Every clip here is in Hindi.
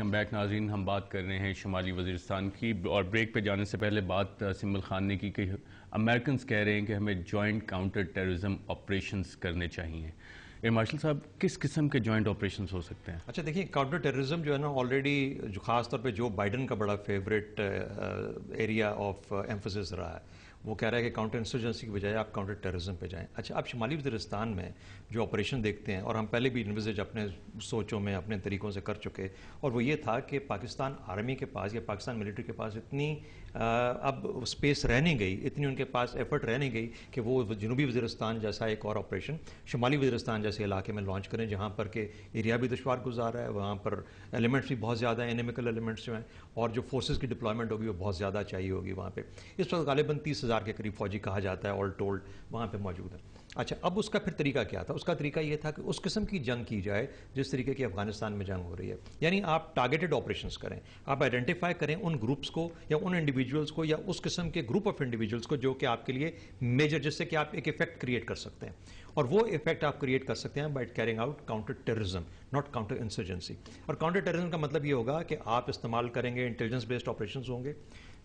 वेलकम बैक नाज़रीन। हम बात कर रहे हैं शुमाली वज़ीरिस्तान की, और ब्रेक पे जाने से पहले बात सिंबल खान ने की कि अमेरिकन कह रहे हैं कि हमें जॉइंट काउंटर टेररिज्म ऑपरेशंस करने चाहिए। एयर मार्शल साहब, किस किस्म के जॉइंट ऑपरेशंस हो सकते हैं? अच्छा देखिए, काउंटर टेररिज्म जो है ना, ऑलरेडी जो खास तौर पे जो बाइडन का बड़ा फेवरेट एरिया ऑफ एम्फोसिस रहा है, वो कह रहा है कि काउंटर इंसर्जेंसी की बजाय आप काउंटर टेररिज्म पे जाएं। अच्छा, आप शुमाली वज़ीरिस्तान में जो ऑपरेशन देखते हैं, और हम पहले भी इन्विजिज अपने सोचों में अपने तरीक़ों से कर चुके, और वो ये था कि पाकिस्तान आर्मी के पास या पाकिस्तान मिलिट्री के पास इतनी अब स्पेस रह नहीं गई, इतनी उनके पास एफर्ट रह नहीं गई कि वो जनूबी वज़ीरिस्तान जैसा एक और ऑपरेशन शुमाली वज़ीरिस्तान जैसे इलाके में लॉन्च करें, जहाँ पर के एरिया भी दुश्वार गुजार है, वहाँ पर एलिमेंट्स भी बहुत ज़्यादा हैं, एनिमिकल एलिमेंट्स जो हैं, और जो फोर्सेस की डिप्लॉयमेंट होगी वो बहुत ज़्यादा चाहिए होगी वहाँ पे। इस वक्त गालिबन 30,000 के करीब फौजी कहा जाता है ऑल टोल्ड वहाँ पे मौजूद है। अच्छा, अब उसका फिर तरीका क्या था? उसका तरीका ये था कि उस किस्म की जंग की जाए जिस तरीके की अफगानिस्तान में जंग हो रही है, यानी आप टारगेटेड ऑपरेशंस करें, आप आइडेंटिफाई करें उन ग्रुप्स को या उन इंडिविजुअल्स को या उस किस्म के ग्रुप ऑफ इंडिविजुअल्स को जो कि आपके लिए मेजर, जिससे कि आप एक इफेक्ट क्रिएट कर सकते हैं, और वो इफेक्ट आप क्रिएट कर सकते हैं by carrying out counter terrorism, not counter insurgency. और काउंटर टेररिज्म का मतलब ये होगा कि आप इस्तेमाल करेंगे इंटेलिजेंस बेस्ड ऑपरेशंस होंगे।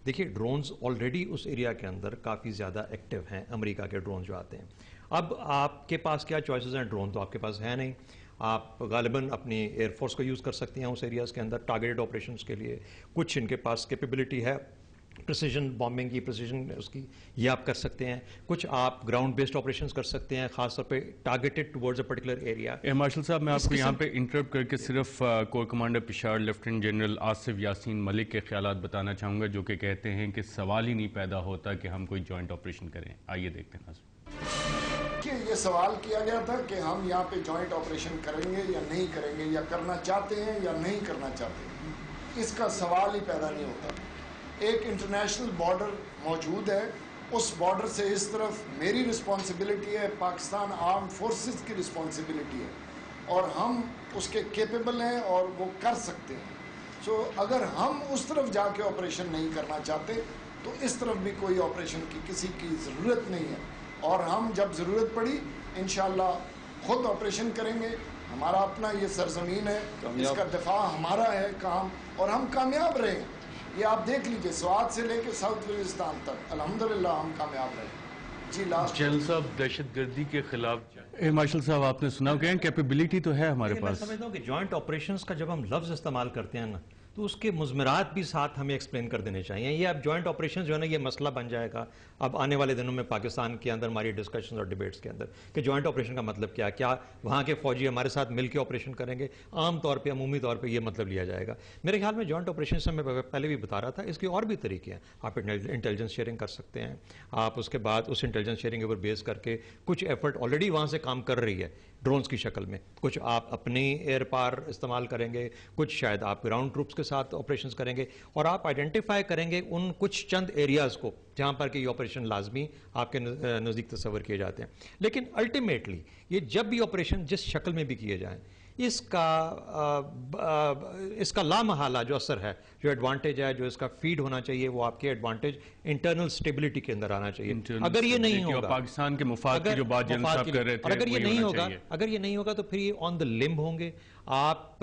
देखिए, ड्रोन्स ऑलरेडी उस एरिया के अंदर काफ़ी ज़्यादा एक्टिव हैं, अमेरिका के ड्रोन जो आते हैं। अब आपके पास क्या चॉइसेस हैं? ड्रोन तो आपके पास है नहीं, आप गालिबन अपनी एयरफोर्स को यूज़ कर सकते हैं उस एरियाज़ के अंदर टारगेटेड ऑपरेशंस के लिए। कुछ इनके पास कैपेबिलिटी है प्रिसीजन बॉम्बिंग की, प्रिसीजन उसकी, ये आप कर सकते हैं। कुछ आप ग्राउंड बेस्ड ऑपरेशंस कर सकते हैं, खासतौर पे targeted towards a particular area. Air marshal साहब, मैं आपको यहाँ पे इंटरप्ट करके सिर्फ core commander Peshawar lieutenant general Asif Yasin Malik के ख्यालात बताना चाहूँगा, जो कि कहते हैं कि सवाल ही नहीं पैदा होता कि हम कोई जॉइंट ऑपरेशन करें। आइए देखते हैं। ये सवाल किया गया था कि हम यहाँ पे जॉइंट ऑपरेशन करेंगे या नहीं करेंगे, या करना चाहते हैं या नहीं करना चाहते। इसका सवाल ही पैदा नहीं होता। एक इंटरनेशनल बॉर्डर मौजूद है, उस बॉर्डर से इस तरफ मेरी रिस्पॉन्सिबिलिटी है, पाकिस्तान आर्म फोर्सेस की रिस्पॉन्सिबिलिटी है, और हम उसके केपेबल हैं और वो कर सकते हैं। सो अगर हम उस तरफ जाके ऑपरेशन नहीं करना चाहते तो इस तरफ भी कोई ऑपरेशन की किसी की ज़रूरत नहीं है, और हम जब ज़रूरत पड़ी इंशाअल्लाह खुद ऑपरेशन करेंगे। हमारा अपना ये सरजमीन है, इसका दिफा हमारा है काम, और हम कामयाब रहे। ये आप देख लीजिए, स्वात से लेकर साउथ वज़ीरिस्तान तक अल्हम्दुलिल्लाह हम कामयाब रहे। जी, लास्ट जनरल साहब, दहशतगर्दी के खिलाफ एयर मार्शल साहब, आपने सुना क्या? कैपेबिलिटी तो है हमारे पास। मैं समझता हूँ कि जॉइंट ऑपरेशंस का जब हम लफ्ज़ इस्तेमाल करते हैं ना, तो उसके मुज़मरात भी साथ हमें एक्सप्लेन कर देने चाहिए। ये अब जॉइंट ऑपरेशन जो है ना, ये मसला बन जाएगा अब आने वाले दिनों में पाकिस्तान के अंदर हमारी डिस्कशन और डिबेट्स के अंदर कि जॉइंट ऑपरेशन का मतलब क्या, क्या वहाँ के फौजी हमारे साथ मिलकर ऑपरेशन करेंगे? आम तौर पर, अमूमी तौर पर, यह मतलब लिया जाएगा। मेरे ख्याल में जॉइंट ऑपरेशन से मैं पहले भी बता रहा था, इसके और भी तरीके हैं। आप इंटेलिजेंस शेयरिंग कर सकते हैं, आप उसके बाद उस इंटेलिजेंस शेयरिंग के ऊपर बेस करके कुछ एफर्ट ऑलरेडी वहाँ से काम कर रही है ड्रोन्स की शक्ल में, कुछ आप अपनी एयर पार इस्तेमाल करेंगे, कुछ शायद आप ग्राउंड ट्रूप्स के साथ ऑपरेशंस करेंगे, और आप आइडेंटिफाई करेंगे उन कुछ चंद एरियाज़ को जहाँ पर कि ये ऑपरेशन लाजमी आपके नज़दीक तस्वर किए जाते हैं। लेकिन अल्टीमेटली ये जब भी ऑपरेशन जिस शक्ल में भी किए जाएँ, इसका लामहला जो असर है, जो एडवांटेज है, जो इसका फीड होना चाहिए, वो आपके एडवांटेज इंटरनल स्टेबिलिटी के अंदर आना चाहिए। अगर ये नहीं होगा, पाकिस्तान के मुफाद की जो बात जनरल साहब कर रहे थे, और अगर ये नहीं होगा तो फिर ये ऑन द लिम्ब होंगे। आप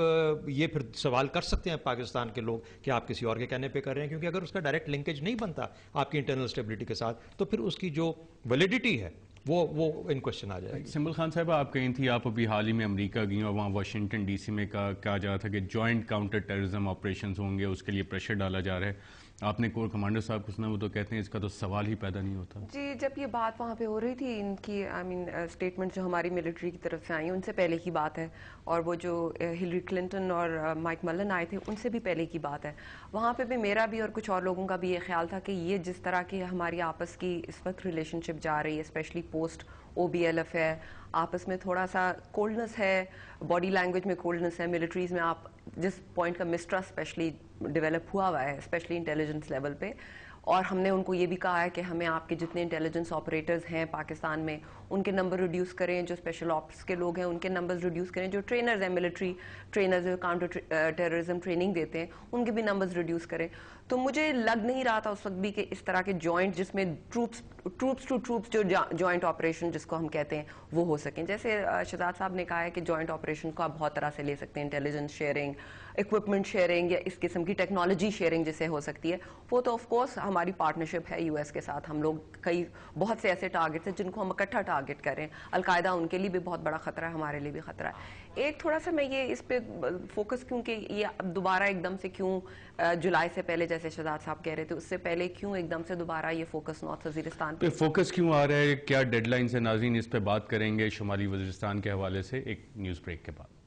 ये फिर सवाल कर सकते हैं पाकिस्तान के लोग कि आप किसी और के कहने पे कर रहे हैं, क्योंकि अगर उसका डायरेक्ट लिंकेज नहीं बनता आपकी इंटरनल स्टेबिलिटी के साथ, तो फिर उसकी जो वैलिडिटी है वो इन क्वेश्चन आ जाएगी। सिंबल खान साहब, आप कहीं थी, आप अभी हाल ही में अमेरिका गई और वहाँ वाशिंगटन डीसी में कहा जा रहा था कि जॉइंट काउंटर टेररिज्म ऑपरेशंस होंगे, उसके लिए प्रेशर डाला जा रहा है। आपने कोर कमांडर साहब को सुना, वो तो कहते हैं इसका तो सवाल ही पैदा नहीं होता। जी, जब ये बात वहाँ पे हो रही थी, इनकी स्टेटमेंट जो हमारी मिलिट्री की तरफ से आई, उनसे पहले की बात है, और वो जो हिलरी क्लिंटन और माइक मल्लन आए थे, उनसे भी पहले की बात है। वहाँ पे भी मेरा भी और कुछ और लोगों का भी ये ख्याल था कि ये जिस तरह की हमारी आपस की इस वक्त रिलेशनशिप जा रही है, स्पेशली पोस्ट OBLF है, आपस में थोड़ा सा कोल्डनेस है, बॉडी लैंग्वेज में कोल्डनेस है, मिलिट्रीज में आप जिस पॉइंट का मिसट्रस्ट स्पेशली डेवलप हुआ है, स्पेशली इंटेलिजेंस लेवल पे, और हमने उनको ये भी कहा है कि हमें आपके जितने इंटेलिजेंस ऑपरेटर्स हैं पाकिस्तान में, उनके नंबर रिड्यूस करें, जो स्पेशल ऑप्स के लोग हैं उनके नंबर्स रिड्यूस करें, जो ट्रेनर्स हैं मिलिट्री ट्रेनर्स जो काउंटर टेररिज्म ट्रेनिंग देते हैं उनके भी नंबर्स रिड्यूस करें। तो मुझे लग नहीं रहा था उस वक्त भी कि इस तरह के जॉइंट जिसमें ट्रूप्स टू ट्रूप्स जो जॉइंट ऑपरेशन जिसको हम कहते हैं वो हो सकें। जैसे शहजाद साहब ने कहा है कि जॉइंट ऑपरेशन को आप बहुत तरह से ले सकते हैं, इंटेलिजेंस शेयरिंग, इक्विपमेंट शेयरिंग या इस किस्म की टेक्नोलॉजी शेयरिंग जिसे हो सकती है। वो तो ऑफ कोर्स हमारी पार्टनरशिप है यूएस के साथ। हम लोग कई बहुत से ऐसे टारगेट्स हैं जिनको हम इकट्ठा टारगेट करें। अलकायदा उनके लिए भी बहुत बड़ा खतरा है, हमारे लिए भी खतरा है। एक थोड़ा सा मैं ये इस पे फोकस क्योंकि ये अब दोबारा एकदम से क्यों जुलाई से पहले जैसे शहजाद साहब कह रहे थे उससे पहले क्यों एकदम से दोबारा ये फोकस नॉर्थ वजीरिस्तान पे फोकस क्यों आ रहा है, क्या डेडलाइन से नाज़रीन इस पे बात करेंगे शुमाली वजीरिस्तान के हवाले से एक न्यूज़ ब्रेक के बाद।